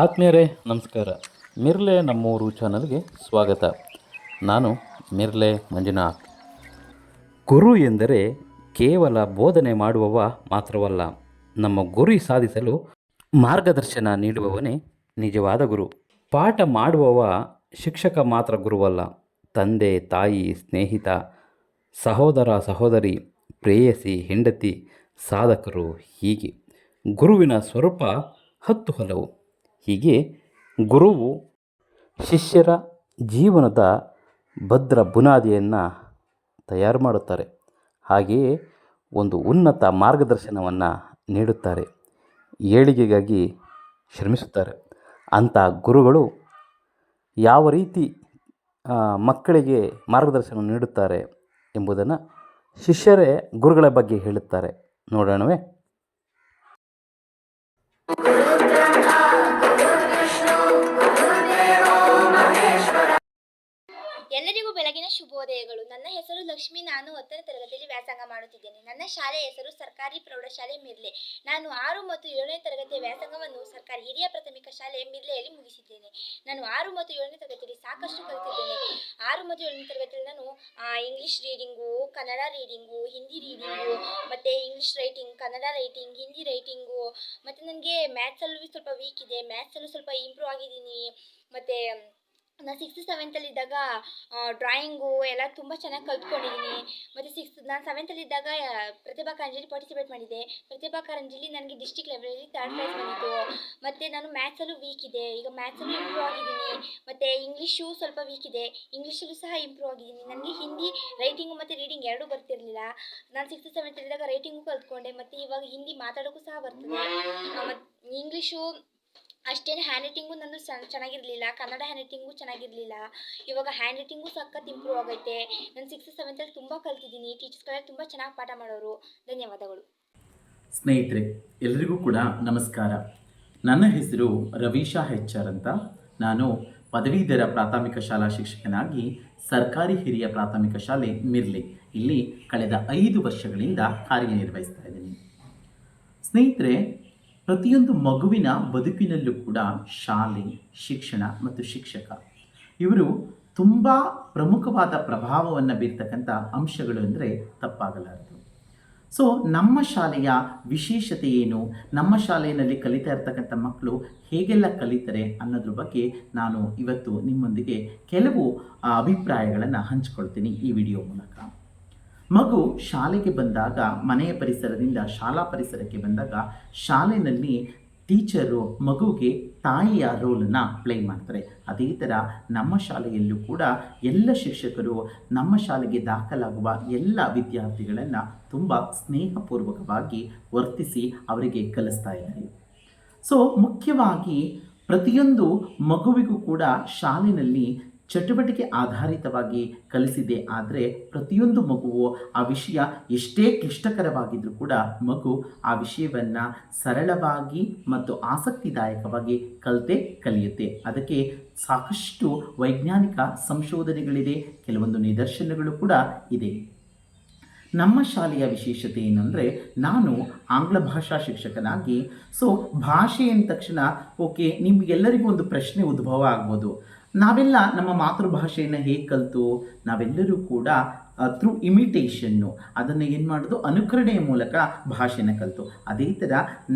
ಆತ್ಮೀಯರೇ ನಮಸ್ಕಾರ. ಮಿರ್ಲೆ ನಮ್ಮೂರು ಚಾನಲ್ಗೆ ಸ್ವಾಗತ. ನಾನು ಮಿರ್ಲೆ ಮಂಜುನಾಥ್. ಗುರು ಎಂದರೆ ಕೇವಲ ಬೋಧನೆ ಮಾಡುವವ ಮಾತ್ರವಲ್ಲ, ನಮ್ಮ ಗುರಿ ಸಾಧಿಸಲು ಮಾರ್ಗದರ್ಶನ ನೀಡುವವನೇ ನಿಜವಾದ ಗುರು. ಪಾಠ ಮಾಡುವವ ಶಿಕ್ಷಕ ಮಾತ್ರ ಗುರುವಲ್ಲ, ತಂದೆ, ತಾಯಿ, ಸ್ನೇಹಿತ, ಸಹೋದರ, ಸಹೋದರಿ, ಪ್ರೇಯಸಿ, ಹೆಂಡತಿ, ಸಾಧಕರು. ಹೀಗೆ ಗುರುವಿನ ಸ್ವರೂಪ 10 ಹಲವು. ಹೀಗೆ ಗುರುವು ಶಿಷ್ಯರ ಜೀವನದ ಭದ್ರ ಬುನಾದಿಯನ್ನು ತಯಾರು ಮಾಡುತ್ತಾರೆ. ಹಾಗೆಯೇ ಒಂದು ಉನ್ನತ ಮಾರ್ಗದರ್ಶನವನ್ನು ನೀಡುತ್ತಾರೆ, ಏಳಿಗೆಗಾಗಿ ಶ್ರಮಿಸುತ್ತಾರೆ. ಅಂಥ ಗುರುಗಳು ಯಾವ ರೀತಿ ಮಕ್ಕಳಿಗೆ ಮಾರ್ಗದರ್ಶನ ನೀಡುತ್ತಾರೆ ಎಂಬುದನ್ನು ಶಿಷ್ಯರೇ ಗುರುಗಳ ಬಗ್ಗೆ ಹೇಳುತ್ತಾರೆ. ನೋಡೋಣವೇ? ಎಲ್ಲರಿಗೂ ಬೆಳಗಿನ ಶುಭೋದಯಗಳು. ನನ್ನ ಹೆಸರು ಲಕ್ಷ್ಮಿ. ನಾನು 10ನೇ ತರಗತಿಯಲ್ಲಿ ವ್ಯಾಸಂಗ ಮಾಡುತ್ತಿದ್ದೇನೆ. ನನ್ನ ಶಾಲೆಯ ಹೆಸರು ಸರ್ಕಾರಿ ಪ್ರೌಢಶಾಲೆ ಮಿರ್ಲೆ. ನಾನು 6 ಮತ್ತು 7ನೇ ತರಗತಿಯ ವ್ಯಾಸಂಗವನ್ನು ಸರ್ಕಾರಿ ಹಿರಿಯ ಪ್ರಾಥಮಿಕ ಶಾಲೆ ಮಿರ್ಲೆಯಲ್ಲಿ ಮುಗಿಸಿದ್ದೇನೆ. ನಾನು 6 ಮತ್ತು 7ನೇ ತರಗತಿಯಲ್ಲಿ ಸಾಕಷ್ಟು ಕಲಿತಿದ್ದೇನೆ. 6 ಮತ್ತು 7ನೇ ತರಗತಿಯಲ್ಲಿ ನಾನು English reading, Kannada reading, Hindi reading, ಮತ್ತು English writing, Kannada writing, Hindi writing, ಮತ್ತು ನನಗೆ ಮ್ಯಾಥ್ಸಲ್ಲೂ ಸ್ವಲ್ಪ ವೀಕ್ ಇದೆ. ಮ್ಯಾಥ್ಸಲ್ಲೂ ಸ್ವಲ್ಪ ಇಂಪ್ರೂವ್ ಆಗಿದ್ದೀನಿ. ಮತ್ತು ನಾನು 6th 7th ಇದ್ದಾಗ ಡ್ರಾಯಿಂಗು ಎಲ್ಲ ತುಂಬ ಚೆನ್ನಾಗಿ ಕಲ್ತ್ಕೊಂಡಿದ್ದೀನಿ. ಮತ್ತು ನಾನು 7th ಇದ್ದಾಗ ಪ್ರತಿಭಾ ಕಾರಂಜಿಯಲ್ಲಿ ಪಾರ್ಟಿಸಿಪೇಟ್ ಮಾಡಿದ್ದೆ. ಪ್ರತಿಭಾ ಕಾರಂಜಿಯಲ್ಲಿ ನನಗೆ ಡಿಸ್ಟ್ರಿಕ್ಟ್ ಲೆವೆಲಲ್ಲಿ 3rd ಪ್ರೈಸ್ ಬಂದಿತ್ತು. ಮತ್ತು ನಾನು ಮ್ಯಾಥ್ಸಲ್ಲೂ ವೀಕ್ ಇದೆ, ಈಗ ಮ್ಯಾಥ್ಸಲ್ಲೂ ಇಂಪ್ರೂವ್ ಆಗಿದ್ದೀನಿ. ಮತ್ತು ಇಂಗ್ಲೀಷು ಸ್ವಲ್ಪ ವೀಕ್ ಇದೆ, ಇಂಗ್ಲೀಷಲ್ಲೂ ಸಹ ಇಂಪ್ರೂವ್ ಆಗಿದ್ದೀನಿ. ನನಗೆ ಹಿಂದಿ ರೈಟಿಂಗು ಮತ್ತು ರೀಡಿಂಗ್ ಎರಡೂ ಬರ್ತಿರಲಿಲ್ಲ. ನಾನು 6th 7th ಇದ್ದಾಗ ರೈಟಿಂಗು ಕಲ್ತ್ಕೊಂಡೆ. ಮತ್ತು ಇವಾಗ ಹಿಂದಿ ಮಾತಾಡೋಕ್ಕೂ ಸಹ ಬರ್ತದೆ. ಮತ್ತು ಇಂಗ್ಲೀಷು ಅಷ್ಟೇನು ಹ್ಯಾಂಡ್ ರೈಟಿಂಗು ನಂದು ಚೆನ್ನಾಗಿರಲಿಲ್ಲ, ಕನ್ನಡ ಹ್ಯಾಂಡ್ ರೈಟಿಂಗು ಚೆನ್ನಾಗಿರಲಿಲ್ಲ. ಇವಾಗ ಹ್ಯಾಂಡ್ ರೈಟಿಂಗು ಸಖತ್ ಇಂಪ್ರೂವ್ ಆಗೈತೆ. ನಾನು 6th 7th ತುಂಬ ಕಲ್ತಿದ್ದೀನಿ. ಟೀಚರ್ಸ್ಗಳೆಲ್ಲ ತುಂಬ ಚೆನ್ನಾಗಿ ಪಾಠ ಮಾಡೋರು. ಧನ್ಯವಾದಗಳು. ಸ್ನೇಹಿತರೆ, ಎಲ್ಲರಿಗೂ ಕೂಡ ನಮಸ್ಕಾರ. ನನ್ನ ಹೆಸರು ರವೀಶಾ HR ಅಂತ. ನಾನು ಪದವೀಧರ ಪ್ರಾಥಮಿಕ ಶಾಲಾ ಶಿಕ್ಷಕನಾಗಿ ಸರ್ಕಾರಿ ಹಿರಿಯ ಪ್ರಾಥಮಿಕ ಶಾಲೆ ಮಿರ್ಲೆ ಇಲ್ಲಿ ಕಳೆದ 5 ವರ್ಷಗಳಿಂದ ಕಾರ್ಯನಿರ್ವಹಿಸ್ತಾ ಇದ್ದೀನಿ. ಸ್ನೇಹಿತರೆ, ಪ್ರತಿಯೊಂದು ಮಗುವಿನ ಬದುಕಿನಲ್ಲೂ ಕೂಡ ಶಾಲೆ, ಶಿಕ್ಷಣ ಮತ್ತು ಶಿಕ್ಷಕ ಇವರು ತುಂಬ ಪ್ರಮುಖವಾದ ಪ್ರಭಾವವನ್ನು ಬೀರ್ತಕ್ಕಂಥ ಅಂಶಗಳು ಅಂದರೆ ತಪ್ಪಾಗಲಾರದು. ಸೊ ನಮ್ಮ ಶಾಲೆಯ ವಿಶೇಷತೆ ಏನು, ನಮ್ಮ ಶಾಲೆಯಲ್ಲಿ ಕಲಿತಾ ಇರ್ತಕ್ಕಂಥ ಮಕ್ಕಳು ಹೇಗೆಲ್ಲ ಕಲಿತಾರೆ ಅನ್ನೋದ್ರ ಬಗ್ಗೆ ನಾನು ಇವತ್ತು ನಿಮ್ಮೊಂದಿಗೆ ಕೆಲವು ಅಭಿಪ್ರಾಯಗಳನ್ನು ಹಂಚ್ಕೊಳ್ತೀನಿ ಈ ವಿಡಿಯೋ ಮೂಲಕ. ಮಗು ಶಾಲೆಗೆ ಬಂದಾಗ, ಮನೆಯ ಪರಿಸರದಿಂದ ಶಾಲಾ ಪರಿಸರಕ್ಕೆ ಬಂದಾಗ, ಶಾಲೆಯಲ್ಲಿ ಟೀಚರು ಮಗುಗೆ ತಾಯಿಯ ರೋಲನ್ನು ಪ್ಲೇ ಮಾಡ್ತಾರೆ. ಅದೇ ಥರ ನಮ್ಮ ಶಾಲೆಯಲ್ಲೂ ಕೂಡ ಎಲ್ಲ ಶಿಕ್ಷಕರು ನಮ್ಮ ಶಾಲೆಗೆ ದಾಖಲಾಗುವ ಎಲ್ಲ ವಿದ್ಯಾರ್ಥಿಗಳನ್ನು ತುಂಬ ಸ್ನೇಹಪೂರ್ವಕವಾಗಿ ವರ್ತಿಸಿ ಅವರಿಗೆ ಕಲಿಸ್ತಾ ಇದ್ದಾರೆ. ಸೊ ಮುಖ್ಯವಾಗಿ ಪ್ರತಿಯೊಂದು ಮಗುವಿಗೂ ಕೂಡ ಶಾಲೆಯಲ್ಲಿ ಚಟುವಟಿಕೆ ಆಧಾರಿತವಾಗಿ ಕಲಿಸಿದೆ. ಆದರೆ ಪ್ರತಿಯೊಂದು ಮಗುವು ಆ ವಿಷಯ ಎಷ್ಟೇ ಕ್ಲಿಷ್ಟಕರವಾಗಿದ್ದರೂ ಕೂಡ ಮಗು ಆ ವಿಷಯವನ್ನು ಸರಳವಾಗಿ ಮತ್ತು ಆಸಕ್ತಿದಾಯಕವಾಗಿ ಕಲಿಯುತ್ತೆ. ಅದಕ್ಕೆ ಸಾಕಷ್ಟು ವೈಜ್ಞಾನಿಕ ಸಂಶೋಧನೆಗಳಿದೆ, ಕೆಲವೊಂದು ನಿದರ್ಶನಗಳು ಕೂಡ ಇದೆ. ನಮ್ಮ ಶಾಲೆಯ ವಿಶೇಷತೆ ಏನಂದರೆ, ನಾನು ಆಂಗ್ಲ ಭಾಷಾ ಶಿಕ್ಷಕನಾಗಿ, ಸೊ ಭಾಷೆ ಅಂದ ತಕ್ಷಣ ಓಕೆ, ನಿಮಗೆಲ್ಲರಿಗೂ ಒಂದು ಪ್ರಶ್ನೆ ಉದ್ಭವ ಆಗ್ಬೋದು. ನಾವೆಲ್ಲ ನಮ್ಮ ಮಾತೃಭಾಷೆಯನ್ನು ಹೇಗೆ ಕಲಿತು? ನಾವೆಲ್ಲರೂ ಕೂಡ ಥ್ರೂ ಇಮಿಟೇಷನ್ನು, ಅದನ್ನು ಏನು ಮಾಡೋದು, ಅನುಕರಣೆಯ ಮೂಲಕ ಭಾಷೆನ ಕಲಿತು. ಅದೇ ಥರ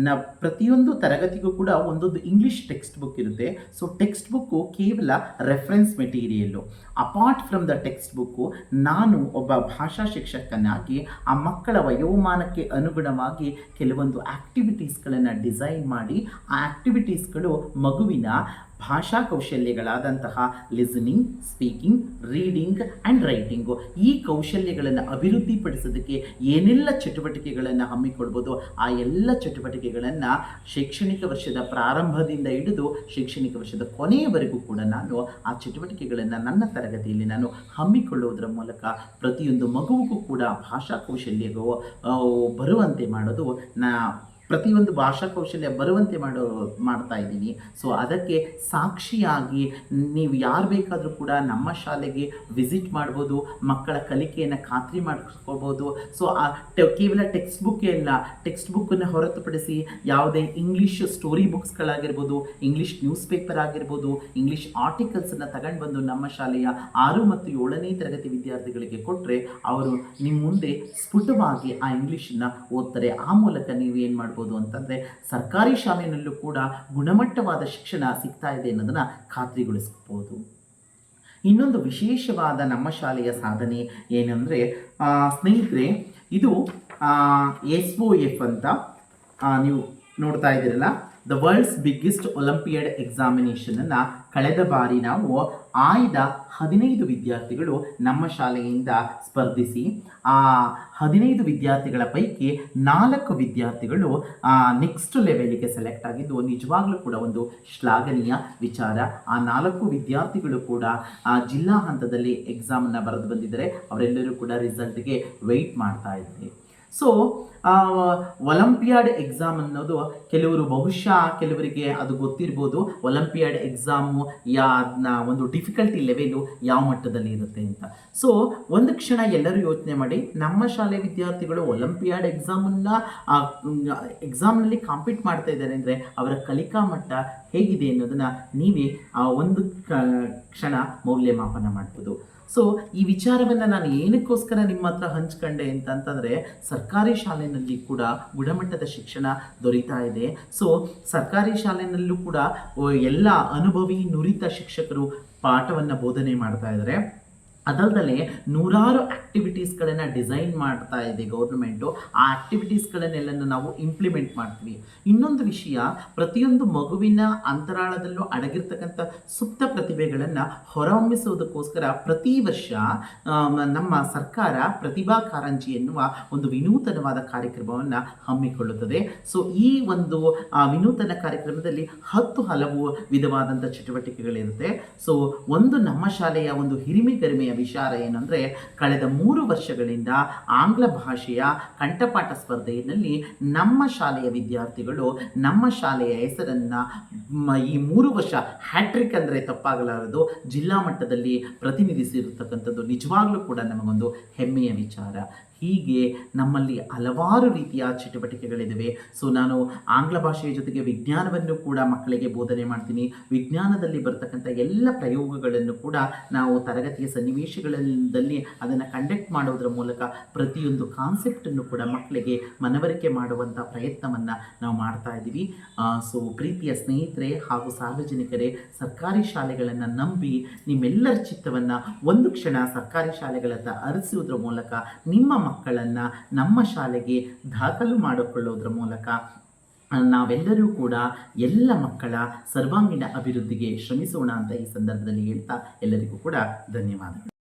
ಪ್ರತಿಯೊಂದು ತರಗತಿಗೂ ಕೂಡ ಒಂದೊಂದು ಇಂಗ್ಲೀಷ್ ಟೆಕ್ಸ್ಟ್ ಬುಕ್ ಇರುತ್ತೆ. ಸೊ ಟೆಕ್ಸ್ಟ್ ಬುಕ್ಕು ಕೇವಲ reference material. Apart from the text book, ನಾನು ಒಬ್ಬ ಭಾಷಾ ಶಿಕ್ಷಕನಾಗಿ ಆ ಮಕ್ಕಳ ವಯೋಮಾನಕ್ಕೆ ಅನುಗುಣವಾಗಿ ಕೆಲವೊಂದು ಆ್ಯಕ್ಟಿವಿಟೀಸ್ಗಳನ್ನು ಡಿಸೈನ್ ಮಾಡಿ, ಆ ಆ್ಯಕ್ಟಿವಿಟೀಸ್ಗಳು ಮಗುವಿನ ಭಾಷಾ ಕೌಶಲ್ಯಗಳಾದಂತಹ listening, speaking, reading and writing, ಈ ಕೌಶಲ್ಯಗಳನ್ನು ಅಭಿವೃದ್ಧಿಪಡಿಸೋದಕ್ಕೆ ಏನೆಲ್ಲ ಚಟುವಟಿಕೆಗಳನ್ನು ಹಮ್ಮಿಕೊಳ್ಬೋದು, ಆ ಎಲ್ಲ ಚಟುವಟಿಕೆಗಳನ್ನು ಶೈಕ್ಷಣಿಕ ವರ್ಷದ ಪ್ರಾರಂಭದಿಂದ ಹಿಡಿದು ಶೈಕ್ಷಣಿಕ ವರ್ಷದ ಕೊನೆಯವರೆಗೂ ಕೂಡ ನಾನು ಆ ಚಟುವಟಿಕೆಗಳನ್ನು ನನ್ನ ತರಗತಿಯಲ್ಲಿ ನಾನು ಹಮ್ಮಿಕೊಳ್ಳುವುದರ ಮೂಲಕ ಪ್ರತಿಯೊಂದು ಮಗುವಿಗೂ ಕೂಡ ಭಾಷಾ ಕೌಶಲ್ಯವು ಬರುವಂತೆ ಮಾಡೋದು ಪ್ರತಿಯೊಂದು ಭಾಷಾ ಕೌಶಲ್ಯ ಬರುವಂತೆ ಮಾಡ್ತಾ ಇದ್ದೀನಿ. ಸೊ ಅದಕ್ಕೆ ಸಾಕ್ಷಿಯಾಗಿ ನೀವು ಯಾರು ಬೇಕಾದರೂ ಕೂಡ ನಮ್ಮ ಶಾಲೆಗೆ ವಿಸಿಟ್ ಮಾಡ್ಬೋದು, ಮಕ್ಕಳ ಕಲಿಕೆಯನ್ನು ಖಾತ್ರಿ ಮಾಡ್ಕೋಬೋದು. ಸೊ ಕೇವಲ ಟೆಕ್ಸ್ಟ್ ಬುಕ್ಕನ್ನು ಹೊರತುಪಡಿಸಿ ಯಾವುದೇ ಇಂಗ್ಲೀಷ್ ಸ್ಟೋರಿ ಬುಕ್ಸ್ಗಳಾಗಿರ್ಬೋದು, ಇಂಗ್ಲೀಷ್ ನ್ಯೂಸ್ ಪೇಪರ್ ಆಗಿರ್ಬೋದು, ಇಂಗ್ಲೀಷ್ ಆರ್ಟಿಕಲ್ಸನ್ನು ತಗೊಂಡು ಬಂದು ನಮ್ಮ ಶಾಲೆಯ 6 ಮತ್ತು 7ನೇ ತರಗತಿ ವಿದ್ಯಾರ್ಥಿಗಳಿಗೆ ಕೊಟ್ಟರೆ ಅವರು ನಿಮ್ಮ ಮುಂದೆ ಸ್ಫುಟವಾಗಿ ಆ ಇಂಗ್ಲೀಷನ್ನು ಓದ್ತಾರೆ. ಆ ಮೂಲಕ ನೀವು ಏನು ಮಾಡ್ಬೋದು ಅಂತಂದರೆ ಸರ್ಕಾರಿ ಶಾಲೆಯಲ್ಲೂ ಕೂಡ ಗುಣಮಟ್ಟವಾದ ಶಿಕ್ಷಣ ಸಿಗ್ತಾ ಇದೆ ಅನ್ನೋದನ್ನು ಖಾತ್ರಿಗೊಳಿಸ್ಬೋದು. ಇನ್ನೊಂದು ವಿಶೇಷವಾದ ನಮ್ಮ ಶಾಲೆಯ ಸಾಧನೆ ಏನಂದರೆ ಸ್ನೇಹಿತರೆ, ಇದು SOF ಅಂತ ನೀವು ನೋಡ್ತಾ ಇದ್ದೀರಲ್ಲ, ದ ವರ್ಲ್ಡ್ಸ್ ಬಿಗ್ಗೆಸ್ಟ್ ಒಲಿಂಪಿಯಾಡ್ ಎಕ್ಸಾಮಿನೇಷನನ್ನು ಕಳೆದ ಬಾರಿ ನಾವು ಆಯ್ದ 15 ವಿದ್ಯಾರ್ಥಿಗಳು ನಮ್ಮ ಶಾಲೆಯಿಂದ ಸ್ಪರ್ಧಿಸಿ ಆ 15 ವಿದ್ಯಾರ್ಥಿಗಳ ಪೈಕಿ 4 ವಿದ್ಯಾರ್ಥಿಗಳು ನೆಕ್ಸ್ಟ್ ಲೆವೆಲ್ಗೆ ಸೆಲೆಕ್ಟ್ ಆಗಿದ್ದು ನಿಜವಾಗ್ಲೂ ಕೂಡ ಒಂದು ಶ್ಲಾಘನೀಯ ವಿಚಾರ. ಆ 4 ವಿದ್ಯಾರ್ಥಿಗಳು ಕೂಡ ಜಿಲ್ಲಾ ಹಂತದಲ್ಲಿ ಎಕ್ಸಾಮನ್ನು ಬರೆದು ಬಂದಿದ್ದಾರೆ. ಅವರೆಲ್ಲರೂ ಕೂಡ ರಿಸಲ್ಟ್ಗೆ ವೆಯ್ಟ್ ಮಾಡ್ತಾ ಇದ್ದಾರೆ. ಸೊ ಒಲಿಂಪಿಯಾಡ್ ಎಕ್ಸಾಮ್ ಅನ್ನೋದು ಕೆಲವರಿಗೆ ಅದು ಗೊತ್ತಿರ್ಬೋದು. ಒಲಿಂಪಿಯಾಡ್ ಎಕ್ಸಾಮು ಒಂದು ಡಿಫಿಕಲ್ಟಿ ಲೆವೆಲು ಯಾವ ಮಟ್ಟದಲ್ಲಿ ಇರುತ್ತೆ ಅಂತ. ಸೊ ಒಂದು ಕ್ಷಣ ಎಲ್ಲರೂ ಯೋಚನೆ ಮಾಡಿ, ನಮ್ಮ ಶಾಲೆ ವಿದ್ಯಾರ್ಥಿಗಳು ಒಲಿಂಪಿಯಾಡ್ ಎಕ್ಸಾಮ್ನಲ್ಲಿ ಕಾಂಪೀಟ್ ಮಾಡ್ತಾ ಇದ್ದಾರೆ ಅಂದರೆ ಅವರ ಕಲಿಕಾ ಮಟ್ಟ ಹೇಗಿದೆ ಅನ್ನೋದನ್ನು ನೀವೇ ಒಂದು ಕ್ಷಣ ಮೌಲ್ಯಮಾಪನ ಮಾಡ್ಬೋದು. ಸೊ ಈ ವಿಚಾರವನ್ನು ನಾನು ಏನಕ್ಕೋಸ್ಕರ ನಿಮ್ಮ ಹತ್ರ ಹಂಚ್ಕೊಂಡೆ ಅಂತಂದರೆ, ಸರ್ಕಾರಿ ಶಾಲೆಯಲ್ಲಿ ಕೂಡ ಗುಣಮಟ್ಟದ ಶಿಕ್ಷಣ ದೊರೀತಾ ಇದೆ. ಸೊ ಸರ್ಕಾರಿ ಶಾಲೆಯಲ್ಲೂ ಕೂಡ ಎಲ್ಲ ಅನುಭವಿ ನುರಿತ ಶಿಕ್ಷಕರು ಪಾಠವನ್ನು ಬೋಧನೆ ಮಾಡ್ತಾ ಇದ್ದಾರೆ. ಅದಲ್ಲದೆ ನೂರಾರು ಆ್ಯಕ್ಟಿವಿಟೀಸ್ಗಳನ್ನು ಡಿಸೈನ್ ಮಾಡ್ತಾ ಇದೆ ಗೌರ್ಮೆಂಟು. ಆ ಆ್ಯಕ್ಟಿವಿಟೀಸ್ಗಳನ್ನೆಲ್ಲನೂ ನಾವು ಇಂಪ್ಲಿಮೆಂಟ್ ಮಾಡ್ತೀವಿ. ಇನ್ನೊಂದು ವಿಷಯ, ಪ್ರತಿಯೊಂದು ಮಗುವಿನ ಅಂತರಾಳದಲ್ಲೂ ಅಡಗಿರ್ತಕ್ಕಂಥ ಸುಪ್ತ ಪ್ರತಿಭೆಗಳನ್ನು ಹೊರಹೊಮ್ಮಿಸುವುದಕ್ಕೋಸ್ಕರ ಪ್ರತಿ ವರ್ಷ ನಮ್ಮ ಸರ್ಕಾರ ಪ್ರತಿಭಾ ಕಾರಂಜಿ ಎನ್ನುವ ಒಂದು ವಿನೂತನವಾದ ಕಾರ್ಯಕ್ರಮವನ್ನು ಹಮ್ಮಿಕೊಳ್ಳುತ್ತದೆ. ಸೊ ಈ ಒಂದು ವಿನೂತನ ಕಾರ್ಯಕ್ರಮದಲ್ಲಿ 10 ಹಲವು ವಿಧವಾದಂಥ ಚಟುವಟಿಕೆಗಳಿರುತ್ತೆ. ಸೊ ಒಂದು ನಮ್ಮ ಶಾಲೆಯ ಒಂದು ಹಿರಿಮೆಗರಿಮೆಯ ವಿಚಾರ ಏನಂದರೆ, ಕಳೆದ 3 ವರ್ಷಗಳಿಂದ ಆಂಗ್ಲ ಭಾಷೆಯ ಕಂಠಪಾಠ ಸ್ಪರ್ಧೆಯಲ್ಲಿ ನಮ್ಮ ಶಾಲೆಯ ವಿದ್ಯಾರ್ಥಿಗಳು ನಮ್ಮ ಶಾಲೆಯ ಹೆಸರನ್ನು ಈ 3 ವರ್ಷ ಹ್ಯಾಟ್ರಿಕ್ ಅಂದರೆ ತಪ್ಪಾಗಲಾರದು, ಜಿಲ್ಲಾ ಮಟ್ಟದಲ್ಲಿ ಪ್ರತಿನಿಧಿಸಿರತಕ್ಕಂಥದ್ದು ನಿಜವಾಗ್ಲೂ ಕೂಡ ನಮಗೊಂದು ಹೆಮ್ಮೆಯ ವಿಚಾರ. ಹೀಗೆ ನಮ್ಮಲ್ಲಿ ಹಲವಾರು ರೀತಿಯ ಚಟುವಟಿಕೆಗಳಿವೆ. ಸೊ ನಾನು ಆಂಗ್ಲ ಭಾಷೆಯ ಜೊತೆಗೆ ವಿಜ್ಞಾನವನ್ನು ಕೂಡ ಮಕ್ಕಳಿಗೆ ಬೋಧನೆ ಮಾಡ್ತೀನಿ. ವಿಜ್ಞಾನದಲ್ಲಿ ಬರ್ತಕ್ಕಂಥ ಎಲ್ಲ ಪ್ರಯೋಗಗಳನ್ನು ಕೂಡ ನಾವು ತರಗತಿಯ ಸನ್ನಿವೇಶಗಳಲ್ಲಿ ಅದನ್ನು ಕಂಡಕ್ಟ್ ಮಾಡೋದ್ರ ಮೂಲಕ ಪ್ರತಿಯೊಂದು ಕಾನ್ಸೆಪ್ಟನ್ನು ಕೂಡ ಮಕ್ಕಳಿಗೆ ಮನವರಿಕೆ ಮಾಡುವಂಥ ಪ್ರಯತ್ನವನ್ನು ನಾವು ಮಾಡ್ತಾ ಇದ್ದೀವಿ. ಸೊ ಪ್ರೀತಿಯ ಸ್ನೇಹಿತರೆ ಹಾಗೂ ಸಾರ್ವಜನಿಕರೇ, ಸರ್ಕಾರಿ ಶಾಲೆಗಳನ್ನು ನಂಬಿ ನಿಮ್ಮೆಲ್ಲರ ಚಿತ್ತವನ್ನು ಒಂದು ಕ್ಷಣ ಸರ್ಕಾರಿ ಶಾಲೆಗಳತ್ತ ಹರಿಸುವುದರ ಮೂಲಕ ನಿಮ್ಮ ಮಕ್ಕಳನ್ನು ನಮ್ಮ ಶಾಲೆಗೆ ದಾಖಲು ಮಾಡಿಕೊಳ್ಳೋದ್ರ ಮೂಲಕ ನಾವೆಲ್ಲರೂ ಕೂಡ ಎಲ್ಲ ಮಕ್ಕಳ ಸರ್ವಾಂಗೀಣ ಅಭಿವೃದ್ಧಿಗೆ ಶ್ರಮಿಸೋಣ ಅಂತ ಈ ಸಂದರ್ಭದಲ್ಲಿ ಹೇಳ್ತಾ ಎಲ್ಲರಿಗೂ ಕೂಡ ಧನ್ಯವಾದಗಳು.